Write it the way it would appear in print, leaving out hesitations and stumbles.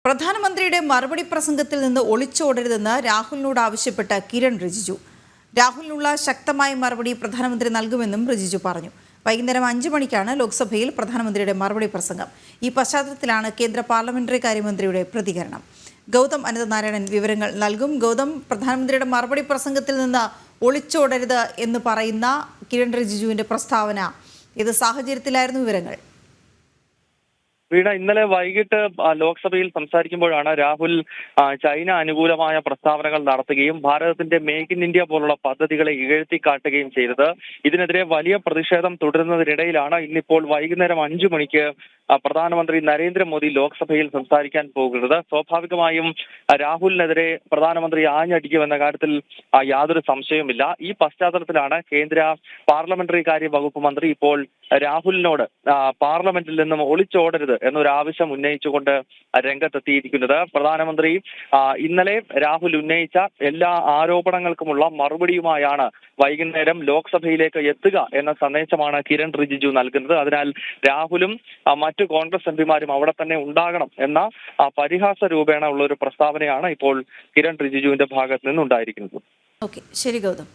പ്രധാനമന്ത്രിയുടെ മറുപടി പ്രസംഗത്തിൽ നിന്ന് ഒളിച്ചോടരുതെന്ന് രാഹുലിനോട് ആവശ്യപ്പെട്ട കിരൺ റിജിജു. രാഹുലിനുള്ള ശക്തമായ മറുപടി പ്രധാനമന്ത്രി നൽകുമെന്നും റിജിജു പറഞ്ഞു. വൈകുന്നേരം 5 മണിക്കാണ് ലോക്സഭയിൽ പ്രധാനമന്ത്രിയുടെ മറുപടി പ്രസംഗം. ഈ പശ്ചാത്തലത്തിലാണ് കേന്ദ്ര പാർലമെന്ററി കാര്യമന്ത്രിയുടെ പ്രതികരണം. ഗൗതം അനന്തനാരായണൻ വിവരങ്ങൾ നൽകും. ഗൗതം, പ്രധാനമന്ത്രിയുടെ മറുപടി പ്രസംഗത്തിൽ നിന്ന് ഒളിച്ചോടരുത് എന്ന് പറയുന്ന കിരൺ റിജിജുവിന്റെ പ്രസ്താവന ഏത് സാഹചര്യത്തിലായിരുന്നു? വിവരങ്ങൾ. വീണ, ഇന്നലെ വൈകിട്ട് ലോക്സഭയിൽ സംസാരിക്കുമ്പോഴാണ് രാഹുൽ ചൈന അനുകൂലമായ പ്രസ്താവനകൾ നടത്തുകയും ഭാരതത്തിന്റെ മേക്ക് ഇൻ ഇന്ത്യ പോലുള്ള പദ്ധതികളെ ഇകഴ്ത്തിക്കാട്ടുകയും ചെയ്തത്. ഇതിനെതിരെ വലിയ പ്രതിഷേധം തുടരുന്നതിനിടയിലാണ് ഇന്നിപ്പോൾ വൈകുന്നേരം 5 മണിക്ക് പ്രധാനമന്ത്രി നരേന്ദ്രമോദി ലോക്സഭയിൽ സംസാരിക്കാൻ പോകുന്നത്. സ്വാഭാവികമായും രാഹുലിനെതിരെ പ്രധാനമന്ത്രി ആഞ്ഞടിക്കുമെന്ന കാര്യത്തിൽ യാതൊരു സംശയവുമില്ല. ഈ പശ്ചാത്തലത്തിലാണ് കേന്ദ്ര പാർലമെന്ററി കാര്യ വകുപ്പ് മന്ത്രി ഇപ്പോൾ രാഹുലിനോട് പാർലമെന്റിൽ നിന്നും ഒളിച്ചോടരുത് എന്നൊരു ആവശ്യം ഉന്നയിച്ചുകൊണ്ട് രംഗത്തെത്തിയിരിക്കുന്നത്. പ്രധാനമന്ത്രി ഇന്നലെ രാഹുൽ ഉന്നയിച്ച എല്ലാ ആരോപണങ്ങൾക്കുമുള്ള മറുപടിയുമായാണ് വൈകുന്നേരം ലോക്സഭയിലേക്ക് എത്തുക എന്ന സന്ദേശമാണ് കിരൺ റിജിജു നൽകുന്നത്. അതിനാൽ രാഹുലും മറ്റു കോൺഗ്രസ് എംപിമാരും അവിടെ തന്നെ ഉണ്ടാകണം എന്ന പരിഹാസ രൂപേണ ഉള്ള ഒരു പ്രസ്താവനയാണ് ഇപ്പോൾ കിരൺ റിജിജുവിന്റെ ഭാഗത്ത് നിന്നുണ്ടായിരിക്കുന്നത്. ശരി ഗൗതം.